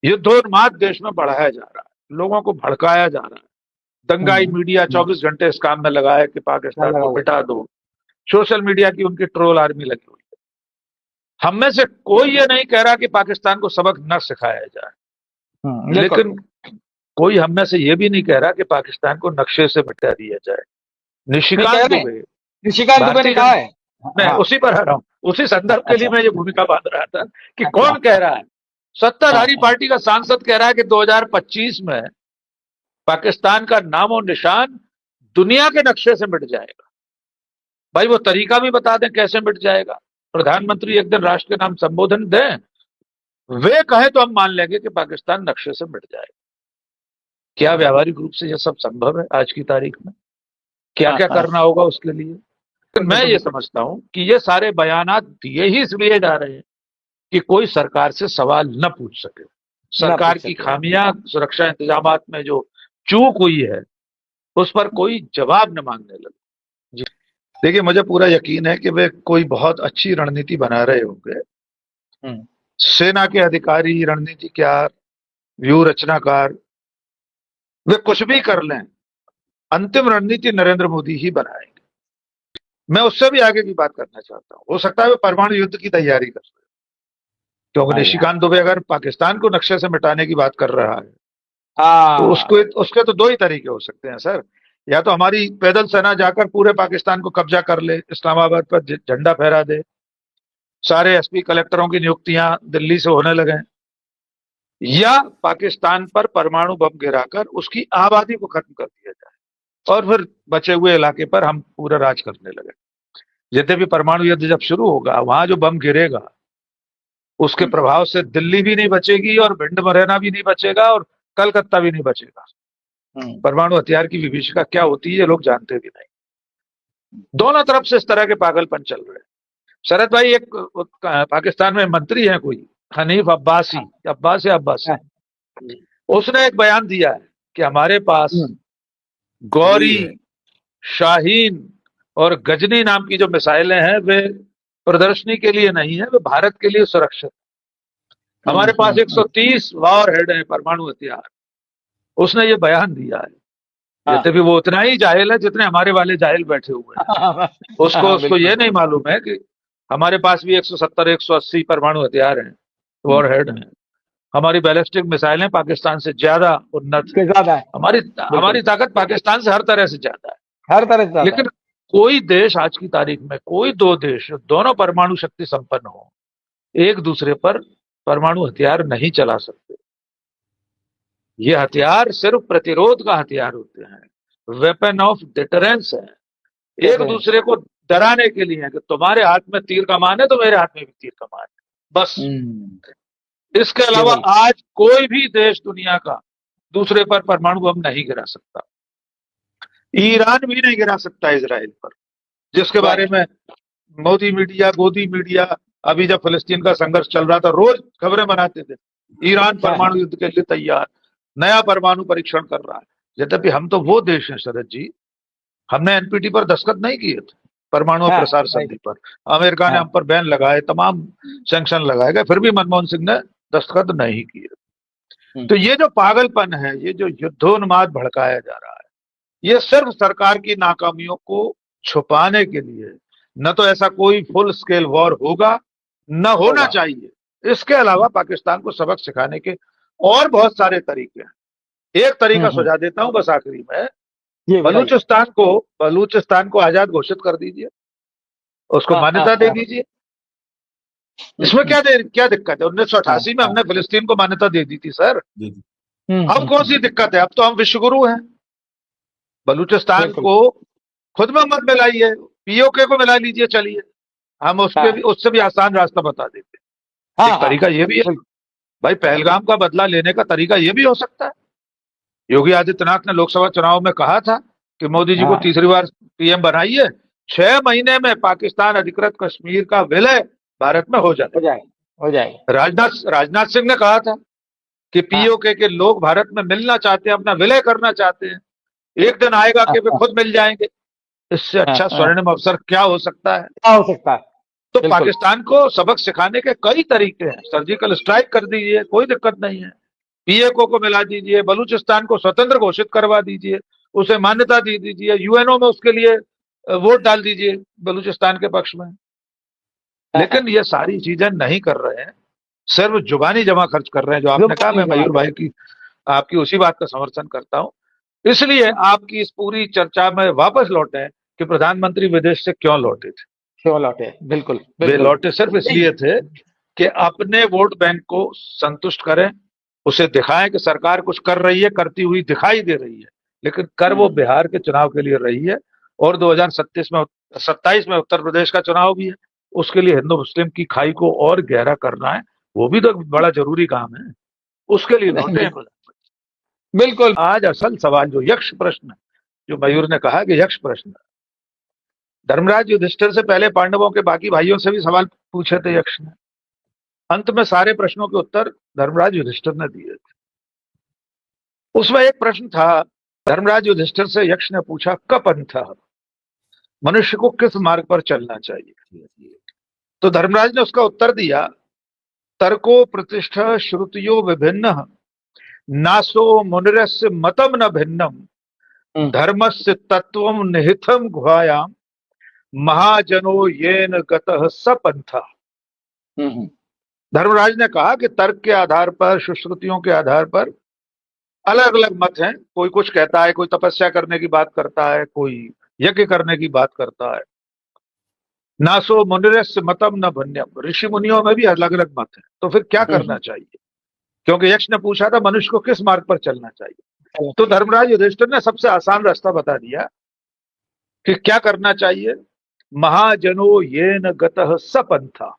युद्धोन्माद देश में बढ़ाया जा रहा है, लोगों को भड़काया जा रहा है। दंगाई मीडिया 24 घंटे इस काम में लगा है कि पाकिस्तान को मिटा दो। सोशल मीडिया की उनकी ट्रोल आर्मी लगी हुई है। हम में से कोई ये नहीं कह रहा कि पाकिस्तान को सबक न सिखाया जाए, लेकिन कोई हम में से ये भी नहीं कह रहा कि पाकिस्तान को नक्शे से मिटा दिया जाए। निशिकांत दुबे ने कहा है, मैं उसी पर आ रहा हूं, उसी संदर्भ के लिए मैं ये भूमिका बांध रहा था कि कौन कह रहा है। सत्ताधारी पार्टी का सांसद कह रहा है कि 2025 में पाकिस्तान का नामो निशान दुनिया के नक्शे से मिट जाएगा। भाई वो तरीका भी बता दें कैसे मिट जाएगा। प्रधानमंत्री एक दिन राष्ट्र के नाम संबोधन दें, वे कहें तो हम मान लेंगे कि पाकिस्तान नक्शे से मिट जाएगा। क्या व्यावहारिक रूप से यह सब संभव है आज की तारीख में? क्या क्या करना होगा उसके लिए? तो मैं ये समझता हूं कि ये सारे बयानात दिए ही इसलिए जा रहे हैं कि कोई सरकार से सवाल न पूछ सके। सरकार की खामियां, सुरक्षा इंतजामात में जो चूक हुई है, उस पर कोई जवाब न मांगने लगे। देखिए, मुझे पूरा यकीन है कि वे कोई बहुत अच्छी रणनीति बना रहे होंगे। सेना के अधिकारी, रणनीतिकार, व्यूह रचनाकार, वे कुछ भी कर लें, अंतिम रणनीति नरेंद्र मोदी ही बनाएंगे। मैं उससे भी आगे की बात करना चाहता हूं। हो सकता है वे परमाणु युद्ध की तैयारी कर रहे हैं, क्योंकि निशिकांत दुबे अगर पाकिस्तान को नक्शे से मिटाने की बात कर रहा है तो उसके तो दो ही तरीके हो सकते हैं सर। या तो हमारी पैदल सेना जाकर पूरे पाकिस्तान को कब्जा कर ले, इस्लामाबाद पर झंडा फहरा दे, सारे एसपी कलेक्टरों की नियुक्तियां दिल्ली से होने लगे, या पाकिस्तान पर परमाणु बम गिराकर उसकी आबादी को खत्म कर दिया जाए और फिर बचे हुए इलाके पर हम पूरा राज करने लगे। जितने भी परमाणु युद्ध जब शुरू होगा, वहां जो बम गिरेगा उसके प्रभाव से दिल्ली भी नहीं बचेगी और भिंड मुरैना भी नहीं बचेगा और कलकत्ता भी नहीं बचेगा। परमाणु हथियार की विभीषिका क्या होती है ये लोग जानते भी नहीं। दोनों तरफ से इस तरह के पागलपन चल रहे हैं। शरद भाई, एक पाकिस्तान में मंत्री है कोई हनीफ अब्बासी, उसने एक बयान दिया है कि हमारे पास गौरी, शाहीन और गजनी नाम की जो मिसाइलें हैं वे प्रदर्शनी के लिए नहीं है, वे भारत के लिए सुरक्षित। हमारे पास 130 वॉर हेड है परमाणु हथियार। उसने ये बयान दिया है। जैसे भी वो उतना ही जाहिल है जितने हमारे वाले जाहिल बैठे हुए हैं। उसको ये नहीं मालूम है कि हमारे पास भी 170-180 परमाणु हथियार हैं, वॉर हेड हैं। हमारी बैलिस्टिक मिसाइलें पाकिस्तान से ज्यादा उन्नत है। हमारी ताकत पाकिस्तान से हर तरह से ज्यादा है, हर तरह से। लेकिन कोई देश आज की तारीख में, कोई दो देश दोनों परमाणु शक्ति संपन्न हो, एक दूसरे पर परमाणु हथियार नहीं चला सकते। ये हथियार सिर्फ प्रतिरोध का हथियार होते हैं, वेपन ऑफ डिटरेंस है। एक दूसरे को डराने के लिए है कि तुम्हारे हाथ में तीर कमान है तो मेरे हाथ में भी तीर कमान है, बस। इसके अलावा आज कोई भी देश दुनिया का दूसरे पर परमाणु बम नहीं गिरा सकता। ईरान भी नहीं गिरा सकता इजराइल पर, जिसके बारे में मोदी मीडिया, गोदी मीडिया अभी जब फिलिस्तीन का संघर्ष चल रहा था रोज खबरें बनाते थे, ईरान परमाणु युद्ध के लिए तैयार, नया परमाणु परीक्षण कर रहा है। यद्यपि हम तो वो देश हैं शरद जी, हमने एनपीटी पर दस्तखत नहीं किए थे, परमाणु प्रसार संधि पर। अमेरिका ने हम पर बैन लगाए, तमाम सैंक्शन लगाए गए, फिर भी मनमोहन सिंह ने दस्तखत नहीं किए। तो ये जो पागलपन है, ये जो युद्धोन्माद भड़काया जा रहा है, ये सिर्फ सरकार की नाकामियों को छुपाने के लिए। न तो ऐसा कोई फुल स्केल वॉर होगा, न होना चाहिए। इसके अलावा पाकिस्तान को सबक सिखाने के और बहुत सारे तरीके हैं। एक तरीका सुझा देता हूं बस आखिरी में, बलूचिस्तान को आजाद घोषित कर दीजिए, उसको मान्यता दे दीजिए। इसमें क्या दिक्कत है? 1988 में हमने फिलिस्तीन को मान्यता दे दी थी सर। अब कौन सी दिक्कत है? अब तो हम विश्वगुरु हैं। बलूचिस्तान को खुद में मत मिलाइए, पीओके को मिला लीजिए, चलिए, हम उससे भी आसान रास्ता बता देते। एक तरीका ये भी है भाई, पहलगाम का बदला लेने का तरीका ये भी हो सकता है। योगी आदित्यनाथ ने लोकसभा चुनाव में कहा था कि मोदी जी को तीसरी बार पीएम बनाइए, 6 महीने में पाकिस्तान अधिकृत कश्मीर का विलय भारत में हो जाए। राजनाथ सिंह ने कहा था कि पीओके के लोग भारत में मिलना चाहते हैं, अपना विलय करना चाहते हैं, एक दिन आएगा कि वे खुद मिल जाएंगे। इससे अच्छा स्वर्णिम अवसर क्या हो सकता है? तो पाकिस्तान को सबक सिखाने के कई तरीके हैं। सर्जिकल स्ट्राइक कर दीजिए, कोई दिक्कत नहीं है। पीएको को मिला दीजिए, बलूचिस्तान को स्वतंत्र घोषित करवा दीजिए, उसे मान्यता दे दीजिए, यूएनओ में उसके लिए वोट डाल दीजिए बलूचिस्तान के पक्ष में। लेकिन ये सारी चीजें नहीं कर रहे हैं, सिर्फ जुबानी जमा खर्च कर रहे हैं। जो आपने कहा, मैं मयूर भाई की आपकी उसी बात का समर्थन करता हूं। इसलिए आपकी इस पूरी चर्चा में वापस लौटे कि प्रधानमंत्री विदेश से क्यों लौटे थे। क्यों लौटे? बिल्कुल, वे लौटे सिर्फ इसलिए थे कि अपने वोट बैंक को संतुष्ट करें, उसे दिखाएं कि सरकार कुछ कर रही है, करती हुई दिखाई दे रही है, लेकिन कर वो बिहार के चुनाव के लिए रही है। और 2027 में उत्तर प्रदेश का चुनाव भी है, उसके लिए हिंदू मुस्लिम की खाई को और गहरा करना है, वो भी तो बड़ा जरूरी काम है, उसके लिए लौटे हैं। बिल्कुल। आज असल सवाल जो यक्ष प्रश्न, जो मयूर ने कहा कि यक्ष प्रश्न, धर्मराज युधिष्ठिर से पहले पांडवों के बाकी भाइयों से भी सवाल पूछे थे यक्ष ने। अंत में सारे प्रश्नों के उत्तर धर्मराज युधिष्ठिर ने दिए थे। उसमें एक प्रश्न था, धर्मराज युधिष्ठिर से यक्ष ने पूछा, कपंथः, मनुष्य को किस मार्ग पर चलना चाहिए। तो धर्मराज ने उसका उत्तर दिया, तर्को प्रतिष्ठा श्रुतियो विभिन्न, नासो मुनिरस्य मतम न भिन्नम, धर्मस्य तत्वम निहितम गुहायाम, महाजनो येन गतः स पंथा। धर्मराज ने कहा कि तर्क के आधार पर, सुश्रुतियों के आधार पर अलग अलग मत हैं। कोई कुछ कहता है, कोई तपस्या करने की बात करता है, कोई यज्ञ करने की बात करता है। नासो मुनिरस्य मतम न भिन्नम, ऋषि मुनियों में भी अलग अलग मत है। तो फिर क्या करना चाहिए? क्योंकि यक्ष ने पूछा था मनुष्य को किस मार्ग पर चलना चाहिए, तो धर्मराज युधिष्ठिर ने सबसे आसान रास्ता बता दिया कि क्या करना चाहिए। महाजनो येन गतः स पंथा,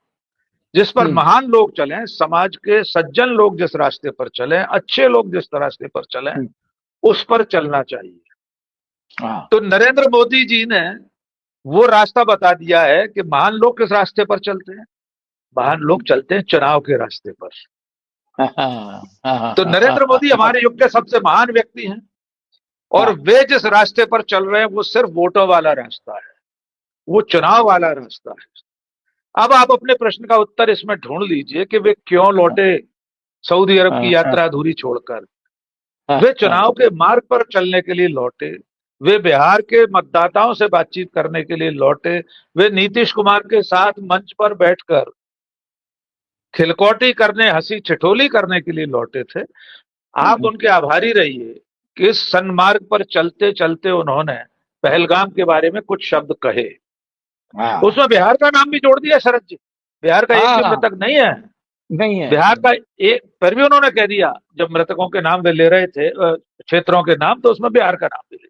जिस पर महान लोग चलें, समाज के सज्जन लोग जिस रास्ते पर चलें, अच्छे लोग जिस रास्ते पर चलें, उस पर चलना चाहिए। तो नरेंद्र मोदी जी ने वो रास्ता बता दिया है कि महान लोग किस रास्ते पर चलते हैं। महान लोग चलते हैं चुनाव के रास्ते पर। तो नरेंद्र मोदी हमारे युग के सबसे महान व्यक्ति हैं, और वे जिस रास्ते पर चल रहे हैं वो सिर्फ वोटों वाला रास्ता है, वो चुनाव वाला रास्ता है। अब आप अपने प्रश्न का उत्तर इसमें ढूंढ लीजिए कि वे क्यों लौटे सऊदी अरब की यात्रा अधूरी छोड़कर। वे चुनाव के मार्ग पर चलने के लिए लौटे, वे बिहार के मतदाताओं से बातचीत करने के लिए लौटे, वे नीतीश कुमार के साथ मंच पर बैठकर खिलकौटी करने, हंसी ठिठोली करने के लिए लौटे थे। आप उनके आभारी रहिए कि इस सन्मार्ग पर चलते चलते उन्होंने पहलगाम के बारे में कुछ शब्द कहे। उसमें बिहार का नाम भी जोड़ दिया शरद जी। बिहार का एक भी मृतक नहीं है, बिहार का एक, फिर भी उन्होंने कह दिया, जब मृतकों के नाम वे ले रहे थे, क्षेत्रों के नाम, तो उसमें बिहार का नाम भी ले।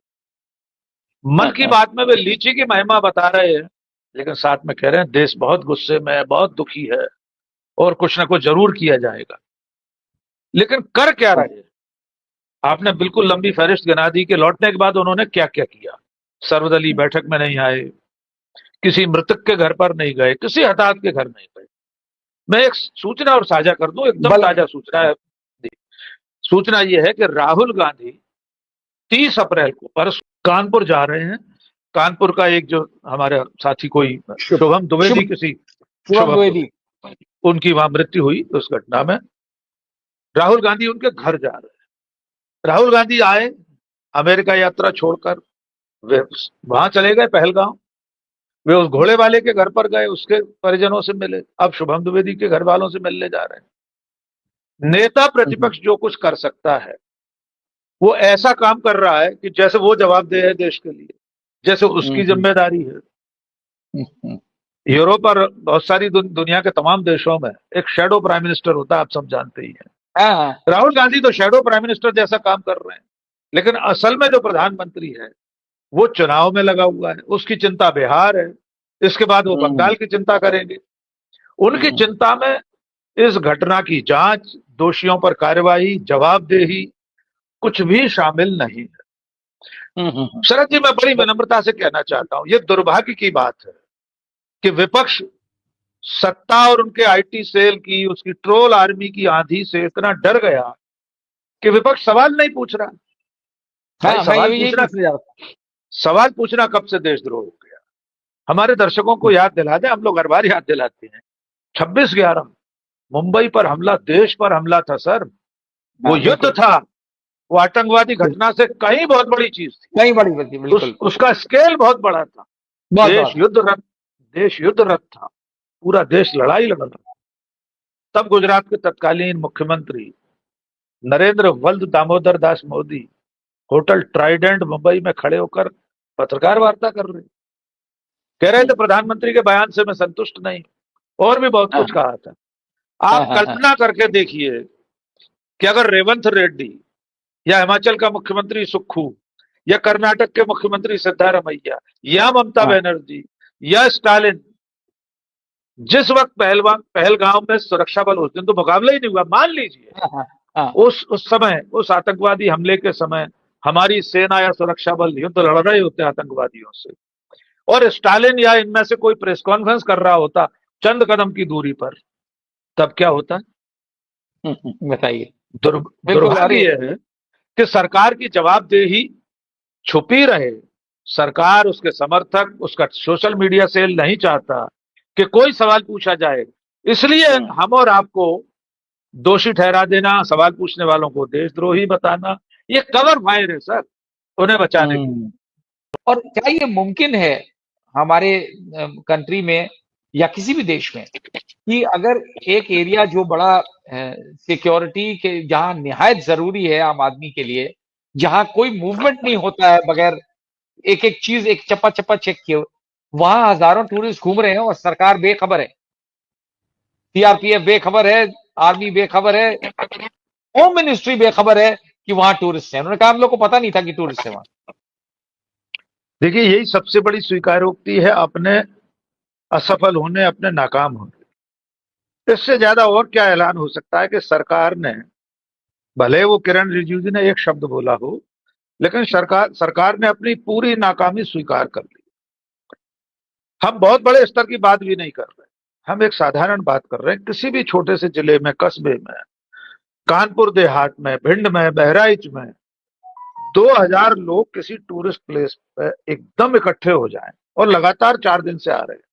मन की बात में वे लीची की महिमा बता रहे हैं, लेकिन साथ में कह रहे हैं देश बहुत गुस्से में है, बहुत दुखी है, और कुछ ना कुछ जरूर किया जाएगा। लेकिन कर क्या रहे हैं? आपने बिल्कुल लंबी फहरिस्त गिना दी कि लौटने के बाद उन्होंने क्या क्या किया। सर्वदलीय बैठक में नहीं आए, किसी मृतक के घर पर नहीं गए, किसी हताहत के घर नहीं गए। मैं एक सूचना और साझा कर दूं, एकदम ताजा सूचना है। सूचना यह है कि राहुल गांधी 30 अप्रैल को परसों कानपुर जा रहे हैं। कानपुर का एक जो हमारे साथी कोई शुभम द्विवेदी, किसी शुभम द्विवेदी, उनकी वहां मृत्यु हुई उस घटना में। राहुल गांधी उनके घर जा रहे हैं। राहुल गांधी आए अमेरिका यात्रा छोड़कर, वे वहां चले गए पहलगांव। वे उस घोड़े वाले के घर पर गए, उसके परिजनों से मिले। अब शुभम द्विवेदी के घर वालों से मिलने जा रहे हैं। नेता प्रतिपक्ष जो कुछ कर सकता है वो ऐसा काम कर रहा है कि जैसे वो जवाबदेह है देश के लिए, जैसे उसकी जिम्मेदारी है। यूरोप और बहुत सारी दुनिया के तमाम देशों में एक शैडो प्राइम मिनिस्टर होता है, आप सब जानते ही हैं। राहुल गांधी तो शैडो प्राइम मिनिस्टर जैसा काम कर रहे हैं, लेकिन असल में जो प्रधानमंत्री है वो चुनाव में लगा हुआ है। उसकी चिंता बिहार है, इसके बाद वो बंगाल की चिंता करेंगे। उनकी चिंता में इस घटना की जांच, दोषियों पर कार्रवाई, जवाबदेही कुछ भी शामिल नहीं है। शरद जी, मैं बड़ी विनम्रता से कहना चाहता हूं, ये दुर्भाग्य की बात है कि विपक्ष सत्ता और उनके आईटी सेल की, उसकी ट्रोल आर्मी की आंधी से इतना डर गया कि विपक्ष सवाल नहीं पूछ रहा। सवाल पूछना कब से देशद्रोह हो गया? हमारे दर्शकों को याद दिला दें, हम लोग हर बार याद दिलाते हैं, 26/11 मुंबई पर हमला देश पर हमला था सर। वो युद्ध था, वो आतंकवादी घटना से कहीं बहुत बड़ी चीज थी, कहीं बड़ी थी, बिल्कुल। उसका स्केल बहुत बड़ा था। देश युद्धरत था, पूरा देश लड़ाई लड़ रहा था। तब गुजरात के तत्कालीन मुख्यमंत्री नरेंद्र वल्द दामोदर दास मोदी होटल ट्राइडेंट मुंबई में खड़े होकर पत्रकार वार्ता कर रहे, कह रहे थे प्रधानमंत्री के बयान से मैं संतुष्ट नहीं, और भी बहुत कुछ कहा था। आप कल्पना करके देखिए कि अगर रेवंत रेड्डी या हिमाचल का मुख्यमंत्री सुक्खू या कर्नाटक के मुख्यमंत्री सिद्धारमैया या ममता बनर्जी या स्टालिन, जिस वक्त पहलगांव में सुरक्षा बल, उस दिन तो मुकाबला ही नहीं हुआ, मान लीजिए उस समय, उस आतंकवादी हमले के समय हमारी सेना या सुरक्षा बल युद्ध लड़ रहे होते आतंकवादियों से, और स्टालिन या इनमें से कोई प्रेस कॉन्फ्रेंस कर रहा होता चंद कदम की दूरी पर, तब क्या होता? बताइए। दुर्भाग्य है कि सरकार की जवाबदेही छुपी रहे। सरकार, उसके समर्थक, उसका सोशल मीडिया सेल नहीं चाहता कि कोई सवाल पूछा जाए, इसलिए हम और आपको दोषी ठहरा देना, सवाल पूछने वालों को देशद्रोही बताना, ये कवर फायर है सर, उन्हें बचाने की। और क्या ये मुमकिन है हमारे कंट्री में या किसी भी देश में कि अगर एक एरिया जो बड़ा सिक्योरिटी के, जहां निहायत जरूरी है आम आदमी के लिए, जहां कोई मूवमेंट नहीं होता है बगैर एक एक चीज एक चप्पा चप्पा चेक किए, वहां हजारों टूरिस्ट घूम रहे हैं और सरकार बेखबर है, सीआरपीएफ बेखबर है, आर्मी बेखबर है, होम मिनिस्ट्री बेखबर है कि वहां टूरिस्ट है। उन्होंने कहा हम लोग को पता नहीं था कि टूरिस्ट है वहां। देखिए, यही सबसे बड़ी स्वीकारोक्ति है अपने असफल होने, अपने नाकाम होने। इससे ज्यादा और क्या ऐलान हो सकता है कि सरकार ने, भले वो किरण रिजिजू ने एक शब्द बोला हो, लेकिन सरकार ने अपनी पूरी नाकामी स्वीकार कर ली। हम बहुत बड़े स्तर की बात भी नहीं कर रहे, हम एक साधारण बात कर रहे हैं। किसी भी छोटे से जिले में, कस्बे में, कानपुर देहात में, भिंड में, बहराइच में 2000 लोग किसी टूरिस्ट प्लेस पे एकदम इकट्ठे हो जाएं और लगातार 4 दिन से आ रहे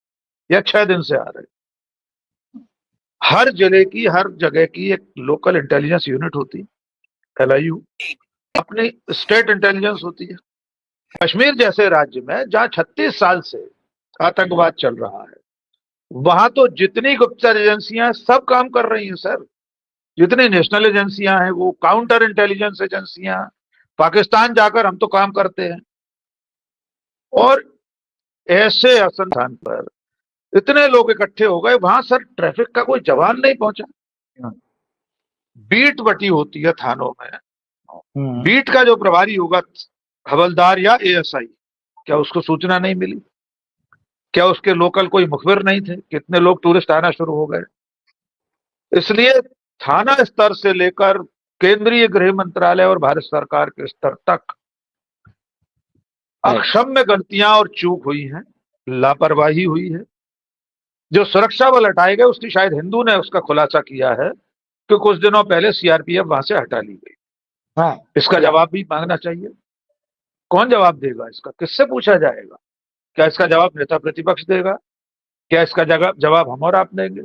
या 6 दिन से आ रहे, हर जिले की, हर जगह की एक लोकल इंटेलिजेंस यूनिट होती है, LIU, अपनी स्टेट इंटेलिजेंस होती है। कश्मीर जैसे राज्य में जहां 36 साल से आतंकवाद चल रहा है, वहां तो जितनी गुप्तचर एजेंसियां सब काम कर रही हैं सर, जितनी नेशनल एजेंसियां हैं, वो काउंटर इंटेलिजेंस एजेंसियां, पाकिस्तान जाकर हम तो काम करते हैं। और ऐसे स्थान पर इतने लोग इकट्ठे हो गए, वहां सर ट्रैफिक का कोई जवान नहीं पहुंचा। बीट बटी होती है थानों में, बीट का जो प्रभारी होगा, हवलदार या ASI, क्या उसको सूचना नहीं मिली? क्या उसके लोकल कोई मुखबिर नहीं थे? कितने लोग टूरिस्ट आना शुरू हो गए? इसलिए थाना स्तर से लेकर केंद्रीय गृह मंत्रालय और भारत सरकार के स्तर तक अक्षम्य गलतियां और चूक हुई हैं, लापरवाही हुई है। जो सुरक्षा बल हटाए गए, उसकी शायद हिंदू ने उसका खुलासा किया है कि कुछ दिनों पहले CRPF वहां से हटा ली गई। इसका जवाब भी मांगना चाहिए। कौन जवाब देगा इसका? किससे पूछा जाएगा? क्या इसका जवाब नेता प्रतिपक्ष देगा? क्या इसका जवाब हम और आप देंगे?